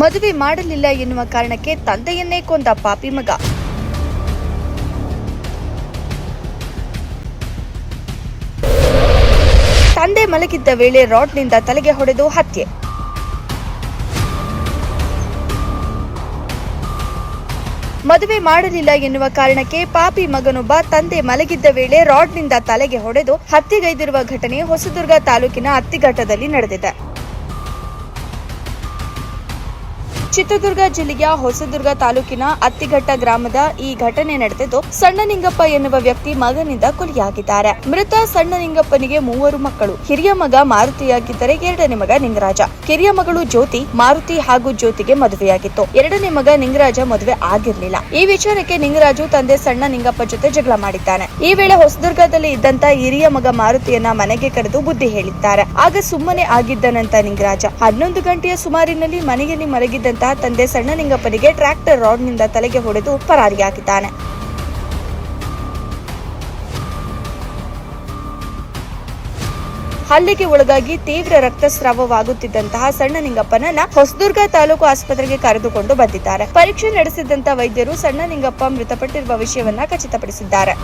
ಮದುವೆ ಮಾಡಲಿಲ್ಲ ಎನ್ನುವ ಕಾರಣಕ್ಕೆ ತಂದೆಯನ್ನೇ ಕೊಂದ ಪಾಪಿ ಮಗ. ತಂದೆ ಮಲಗಿದ್ದ ವೇಳೆ ರಾಡ್ನಿಂದ ತಲೆಗೆ ಹೊಡೆದು ಹತ್ಯೆ. ಮದುವೆ ಮಾಡಲಿಲ್ಲ ಎನ್ನುವ ಕಾರಣಕ್ಕೆ ಪಾಪಿ ಮಗನೊಬ್ಬ ತಂದೆ ಮಲಗಿದ್ದ ವೇಳೆ ರಾಡ್ನಿಂದ ತಲೆಗೆ ಹೊಡೆದು ಹತ್ಯೆಗೈದಿರುವ ಘಟನೆ ಹೊಸದುರ್ಗ ತಾಲೂಕಿನ ಅತ್ತಿಘಟ್ಟದಲ್ಲಿ ನಡೆದಿದೆ. ಚಿತ್ರದುರ್ಗ ಜಿಲ್ಲೆಯ ಹೊಸದುರ್ಗ ತಾಲೂಕಿನ ಅತ್ತಿಘಟ್ಟ ಗ್ರಾಮದ ಈ ಘಟನೆ ನಡೆದಿದ್ದು, ಸಣ್ಣ ನಿಂಗಪ್ಪ ಎನ್ನುವ ವ್ಯಕ್ತಿ ಮಗನಿಂದ ಕೊಲೆಯಾಗಿದ್ದಾರೆ. ಮೃತ ಸಣ್ಣ ನಿಂಗಪ್ಪನಿಗೆ 3 ಮಕ್ಕಳು. ಹಿರಿಯ ಮಗ ಮಾರುತಿಯಾಗಿದ್ದರೆ 2ನೇ ಮಗ ನಿಂಗರಾಜ. ಕಿರಿಯ ಮಗಳು ಜ್ಯೋತಿ. ಮಾರುತಿ ಹಾಗೂ ಜ್ಯೋತಿಗೆ ಮದುವೆಯಾಗಿತ್ತು. 2ನೇ ಮಗ ನಿಂಗರಾಜ ಮದುವೆ ಆಗಿರಲಿಲ್ಲ. ಈ ವಿಚಾರಕ್ಕೆ ನಿಂಗರಾಜು ತಂದೆ ಸಣ್ಣ ನಿಂಗಪ್ಪ ಜೊತೆ ಜಗಳ ಮಾಡಿದ್ದಾನೆ. ಈ ವೇಳೆ ಹೊಸದುರ್ಗದಲ್ಲಿ ಇದ್ದಂತ ಹಿರಿಯ ಮಗ ಮಾರುತಿಯನ್ನ ಮನೆಗೆ ಕರೆದು ಬುದ್ಧಿ ಹೇಳಿದ್ದಾರೆ. ಆಗ ಸುಮ್ಮನೆ ಆಗಿದ್ದನಂತ ನಿಂಗರಾಜ. 11 ಗಂಟೆಯ ಸುಮಾರಿನಲ್ಲಿ ಮನೆಯಲ್ಲಿ ಮಲಗಿದ್ದಂತಹ ತಂದೆ ಸಣ್ಣ ನಿಂಗಪ್ಪನಿಗೆ ಟ್ರ್ಯಾಕ್ಟರ್ ರಾಡ್ನಿಂದ ತಲೆಗೆ ಹೊಡೆದು ಪರಾರಿಯಾಗಿದ್ದಾನೆ. ಹಲ್ಲೆಗೆ ಒಳಗಾಗಿ ತೀವ್ರ ರಕ್ತಸ್ರಾವವಾಗುತ್ತಿದ್ದಂತಹ ಸಣ್ಣ ನಿಂಗಪ್ಪನನ್ನ ಹೊಸದುರ್ಗ ತಾಲೂಕು ಆಸ್ಪತ್ರೆಗೆ ಕರೆದುಕೊಂಡು ಬಂದಿದ್ದಾರೆ. ಪರೀಕ್ಷೆ ನಡೆಸಿದಂತ ವೈದ್ಯರು ಸಣ್ಣ ನಿಂಗಪ್ಪ ಮೃತಪಟ್ಟಿರುವ ವಿಷಯವನ್ನ ಖಚಿತಪಡಿಸಿದ್ದಾರೆ.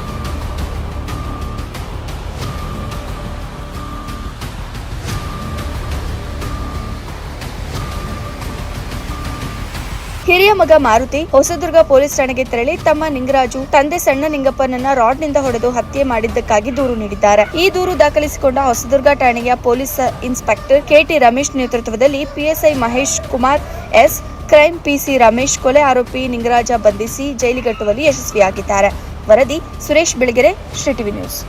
ಹಿರಿಯ ಮಗ ಮಾರುತಿ ಹೊಸದುರ್ಗ ಪೊಲೀಸ್ ಠಾಣೆಗೆ ತೆರಳಿ ತಮ್ಮ ನಿಂಗರಾಜು ತಂದೆ ಸಣ್ಣ ನಿಂಗಪ್ಪನನ್ನ ರಾಡ್ನಿಂದ ಹೊಡೆದು ಹತ್ಯೆ ಮಾಡಿದ್ದಕ್ಕಾಗಿ ದೂರು ನೀಡಿದ್ದಾರೆ. ಈ ದೂರು ದಾಖಲಿಸಿಕೊಂಡ ಹೊಸದುರ್ಗ ಠಾಣೆಯ ಪೊಲೀಸ್ ಇನ್ಸ್ಪೆಕ್ಟರ್ ಕೆಟಿ ರಮೇಶ್ ನೇತೃತ್ವದಲ್ಲಿ PSI Mahesh Kumar S, crime PC Ramesh ಕೊಲೆ ಆರೋಪಿ ನಿಂಗರಾಜ ಬಂಧಿಸಿ ಜೈಲಿಗಟ್ಟುವಲ್ಲಿ ಯಶಸ್ವಿಯಾಗಿದ್ದಾರೆ. ವರದಿ ಸುರೇಶ್ ಬೆಳಗೆರೆ, ಶ್ರೀ ಟಿವಿ ನ್ಯೂಸ್.